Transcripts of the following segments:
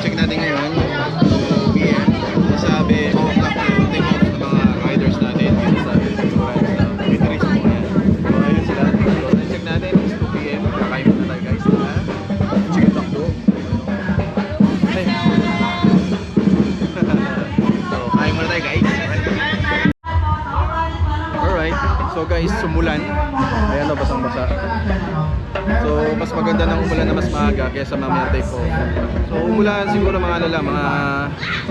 check natin ngayon. 2 PM. Masabi, 2 o'clock yung take off ng mga riders natin. Dito sa Pinteris mo. Ayan. So, ayun sila. So, check natin. It's 2 PM. Kakain muna tayo guys. Chicken takdo. Okay. So, kain muna tayo guys. Alright. So guys, sumulan. Ayan o, basang-basa. So, mas maganda ng umulan na mas maaga kaysa mamaya take off. So, umulan siguro mga mga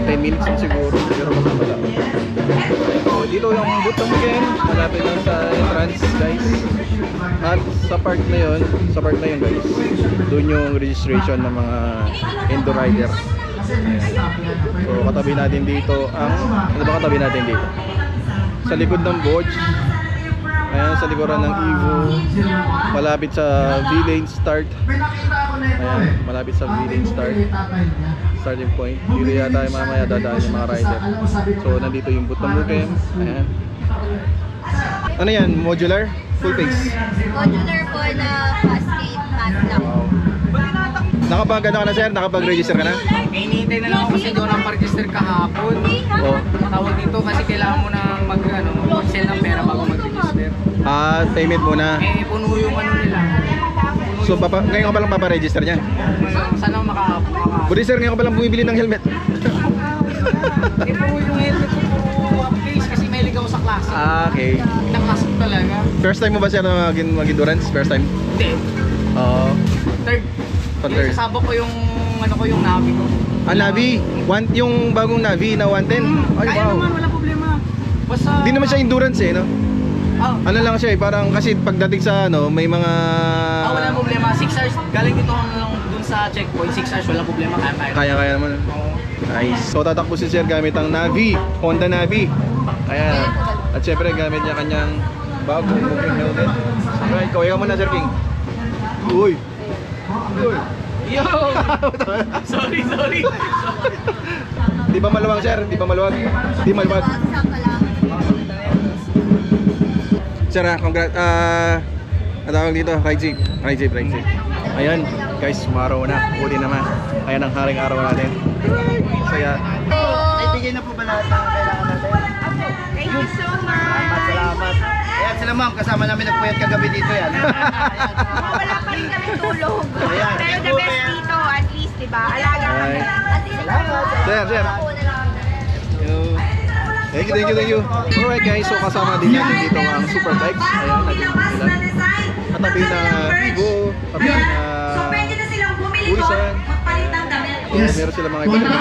10 minutes lang siguro. Pero basang-basa. So, dito yung boot ng Mugen. Malapit lang sa entrance guys. At sa park na yun guys, doon yung registration ng mga Indo rider. Ayan. So, katabi natin dito ang, ano ba katabi natin dito? Sa likod ng Bodge. Ayan, sa likuran ng Evo, malapit sa V-Lane start. Ayan, malapit sa V-Lane start, starting point. Dito yata yung mamaya dadaan yung mga rider. So, nandito yung boot ng Mugen. Ayan. Ano yan? Modular? Full face? Modular po na cascade mat lang. Wow. Nakapag-ano ka na sir? Nakapag-register ka na? Hinihintay na lang ako kasi doon ang pa-register kahapon. Oo. Tawag dito kasi kailangan mo na mag-sell ng pera bago mag-register. Ah, payment muna. Puno yung ano nila. So, ngayon ka palang paparegister niyan? Sana makahapon. Buti sir, ngayon ka palang bumibili ng helmet. Puno yung helmet ko po place kasi may ligaw sa klase. Ah, okay. Naklasok talaga. First time mo ba sir na mag-endurance? First time? Hindi. Oo. Third. Third. Sasabak ko yung yung Navi ko. Ah, Navi? Yung bagong Navi na 110? Ay, Kaya wow. naman, wala problema. Basta... Hindi naman siya endurance eh, no? Oh. Ano lang siya eh, parang kasi pagdating sa ano, may mga... wala problema. 6 hours. Galing dito hanggang dun sa checkpoint. 6 hours, wala problema. Kaya naman. Nice. So tatakbo si sir gamit ang Navi, Honda Navi. Ayan. At syempre gamit niya kanyang bagong Mugen helmet. Alright, kawaya mo na Sir King. Uy! Uy! Yo! sorry. Di ba maluwag sir? Di ba maluwag? Di maluwag. Sir natawag dito, ride jeep. Ayan, guys, sumaraw na. Buti naman. Ayan ang haring araw natin. Saya. Naibigay na po ba lahat ng kailangan natin? Thank you so much. Salamat. Ayan sila ma'am, kasama namin nagpuyat kagabi dito yan. Wala pa rin kami tulog. Ayan. Pero the best dito, at least, diba? Alaga kami. At least, Sir. Thank you. Alright guys, so kasama din natin dito ang super bikes. Ayan, nandito sila. Katabi na Vigo, katabi na Urisan. Meron silang mga iba't ibang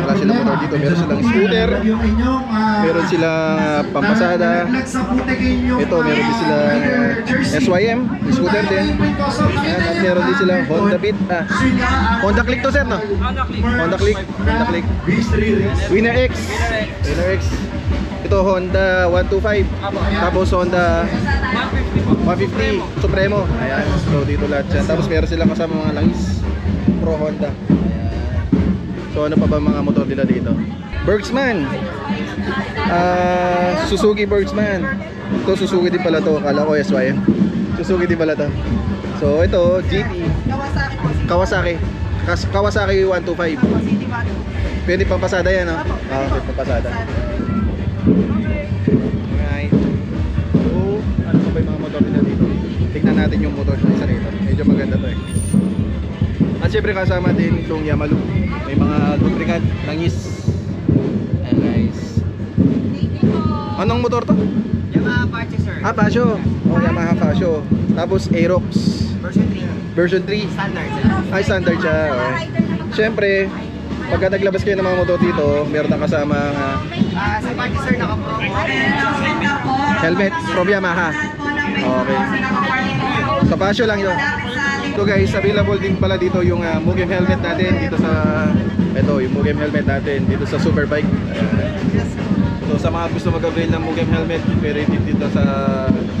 klase ng motor dito. Meron silang scooter, meron silang pampasada. Ito, meron din silang SYM, scooter din. Ayan, at meron din silang Honda Beat. Honda Click to sir, no? Honda Click. Winner X. Ito Honda 125. Tapos Honda 150 Supremo. Ayan, so dito lahat yan. Tapos meron silang kasama mga langis Pro Honda. So ano pa ba mga motor nila dito? Bergsman. Suzuki Bergsman. Ito Suzuki din pala to. Akala ko SYM. Suzuki din pala to. So ito GT. Kawasaki 125. Pwede pang pasada yan, no? Pwede pang pasada. Alright. So ano pa ba yung mga motor nila dito? Tignan natin yung motor sa isa rito. Medyo maganda to eh. At syempre kasama din itong Yamalu. May mga lubricant, langis. Ayan guys. Anong motor to? Yamaha Apache sir. Pasho. Yamaha Pasho. Tapos Aerox. Version 3. Standard sir. Ay, standard siya. Okay. Syempre, pagka naglabas kayo ng mga motor dito, meron nang kasama Sa Apache sir, naka-pro. helmet from Yamaha. Okay. Sa Pasho lang yun. So guys, available din pala dito yung Mugen helmet natin dito sa yung Mugen helmet natin dito sa Superbike. So sa mga gusto mag-avail ng Mugen helmet, pwede dito sa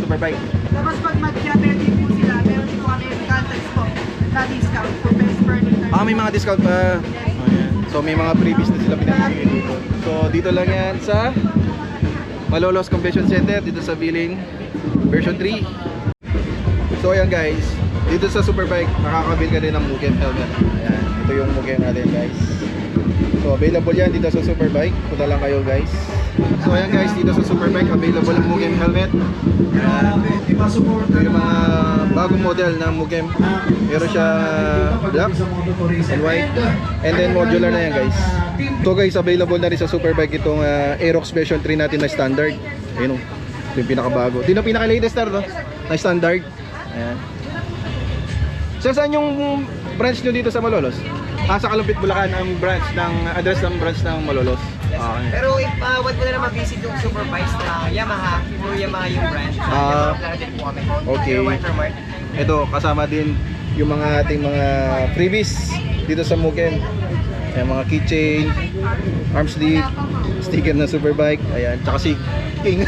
Superbike. Tapos pag mag-diabetic po sila, meron dito kami contacts po na discount po best per liter. May mga discount pa. Ayan. So may mga freebies na sila pinamimigay dito. So dito lang yan sa Malolos Convention Center dito sa V-Lane version 3. So ayan guys, dito sa Superbike makakabil ka din ng Mugen helmet. Ayan, ito yung Mugen natin guys. So available yan dito sa Superbike. Punta lang kayo guys. So ayan guys, dito sa Superbike available ang Mugem helmet. Ito yung mga bagong model ng Mugem. Meron siya black and white. And then modular na yan guys. Ito guys, available na rin sa Superbike itong Aerox version 3 natin na standard. Ayun o, ito yung pinakabago. Ito yung pinaka-latest na standard. Ayan. So saan yung branch nyo dito sa Malolos? Sa Kalumpit, Bulacan ang branch ng address ng branch ng Malolos. Okay. Pero if wag mo na naman visit yung Superbike na Yamaha, puro Yamaha yung brand. Meron din po kami. Okay. Watermark. Ito, kasama din yung mga ating mga freebies dito sa Mugem. Ayan, mga keychain, arm sleeve, sticker na Superbike, ayan, tsaka si King.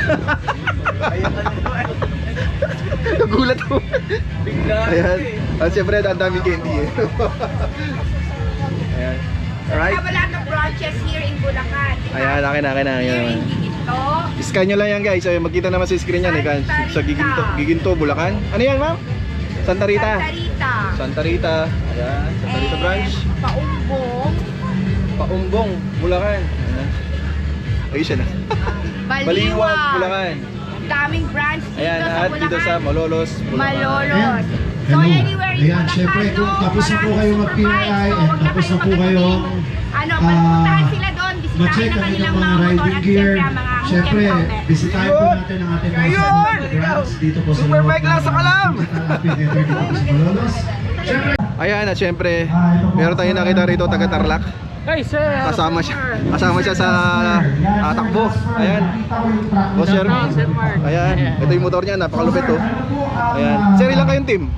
Nagulat ko. Ayan. At siyempre, ang daming candy eh. Ayan. Alright. Wala ng branches here in Bulacan. Ayan, akin na. Here Ayan. in Giginto. Scan nyo lang yan guys. Ayun, magkita naman sa screen yan eh. Sa Giginto, Bulacan. Ano yan ma'am? Santa Rita. Santa Rita. Ayan, Santa Rita branch. Paumbong, Bulacan. Ayan. Ayun siya na. Baliwag, Bulacan. Daming branch dito Ayan, sa at Bulacan. dito sa Malolos, Bulacan. Malolos. So Hello. anywhere in Ayan, Bulacan, syempre, kung tapos na po kayo mag-PRI and tapos na po kayo magpuntahan sila doon, bisitahin ma-check ang ang kanilang inyong mga mga motor riding at gear. syempre ang mga Syempre, Mugem helmet. bisitahin po natin ang ating mga brands dito po sa Superbike lang sa Kalam! Malolos. Syempre, Ayan, at syempre, meron tayong nakita rito, taga Tarlac. Hey sir! Kasama siya sa takbo. Ayan. Boss Sir. Ayan. Ito yung motor niya, napakalupit to. Ayan. Sir, ilang kayong team?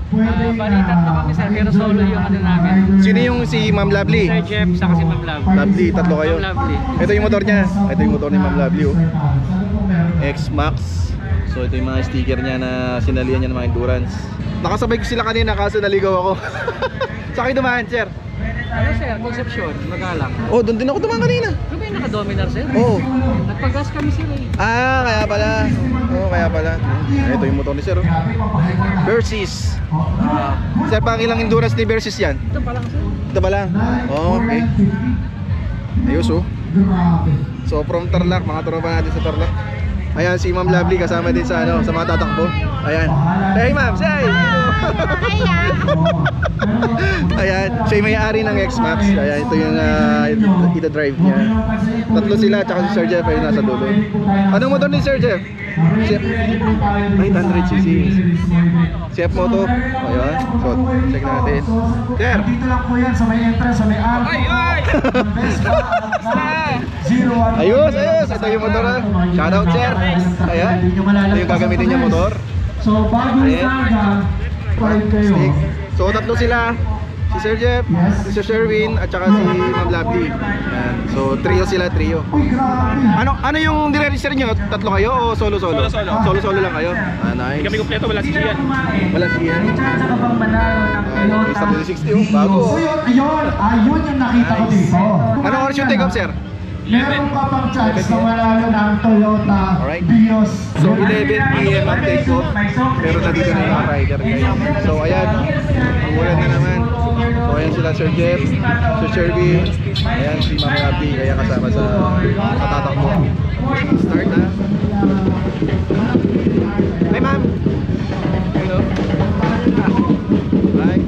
Balitat na kami sir, pero solo yung ano namin. Sino yung si Ma'am Lovely? Sir Jeff, saka si Ma'am Love. Lovely, tatlo kayo. Ma'am Lovely. Ito yung motor niya. Ito yung motor ni Ma'am Lovely. Oh. X-Max. So ito yung mga sticker niya na sinalihan niya ng mga endurance. Nakasabay ko sila kanina kaso naligaw ako. Sa akin dumaan, sir. Ano sir, Concepcion, Magalang. Oh, doon din ako dumaan kanina. Ano ba yung naka-dominar sir? Oh. Nagpagas kami sir eh. Kaya pala. Kaya pala. Ito yung motor ni sir. Oh. Versys. Sir, pang ilang endurance ni Versys yan? Ito pa lang sir. Ito ba lang? Oh, okay. Ayos oh. So from Tarlac, mga tropa natin sa Tarlac. Ayan si Ma'am Lovely kasama din sa sa mga tatakbo. Ayan. Hey ma'am, say. Ayan, siya yung may-ari ng X-Max. Ayan, ito yung ita-drive niya. Tatlo sila, tsaka si Sir Jeff ay nasa dulo. Anong motor ni Sir Jeff? 800cc. CF Moto. Ayan, so check natin. Sir! dito lang po yan sa may entrance, sa may arc. Ayos! Ito yung motor na. Shoutout sir! Ayan, ito yung gagamitin niya motor. So, bago Ayan. na five kayo. Stick. So tatlo sila. Si Sir Jeff, si Sir Sherwin, at saka si Ma'am Lovely. Ayan. So trio sila, trio. Uy, grabe. Ano yung dire-register nyo? Tatlo kayo o solo-solo? Solo-solo lang kayo? Nice. Kami kompleto, wala si Gian. Wala si Gian. Chance ka bang manalo ng Toyota? Sa 60 oh, bago. So, ayun yung nakita ko dito. Anong oras yung take off, sir? Meron ka pang chance na manalo ng Toyota Alright. Vios. So 11 PM ang take off. Pero nandito na yung mga rider guys. So ayan, umulan na naman. So ayan sila Sir Jeff, Sir Sherwin, ayan si Ma'am Lovely, kaya kasama sa tatakbo. Start na. Hi ma'am! Hello. Hi.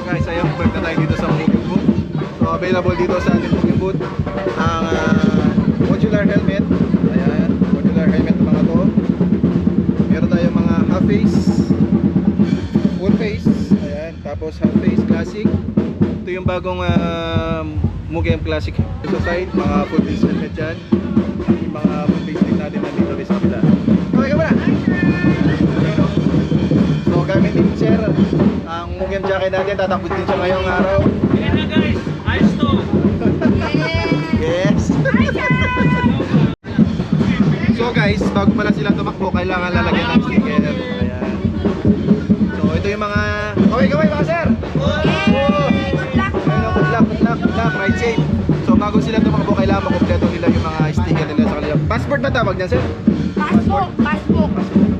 Guys, ayun, park na tayo dito sa Mugem booth. So available dito sa ating Mugem booth ang modular helmet. Ayan, modular helmet ng mga to. Meron tayong mga half face, full face, ayan, tapos half face classic. Ito yung bagong Mugem Classic sa side, mga full face helmet dyan. Yung mga full face din natin nandito rin sa kabila. Okay ka ba na? So gamitin mo sir ang Mugem jacket natin, tatakbot din siya ngayong araw. Ayan na guys, ayos to. Yes! So guys, bago pala sila tumakbo, kailangan lalagyan ng sticker. Ayan. So ito yung mga... Kaway mga sir! Good luck, ride safe. So bago sila tumakbo, kailangan makompleto nila yung mga sticker nila sa kanila. Passport ba tawag niyan sir? Passbook.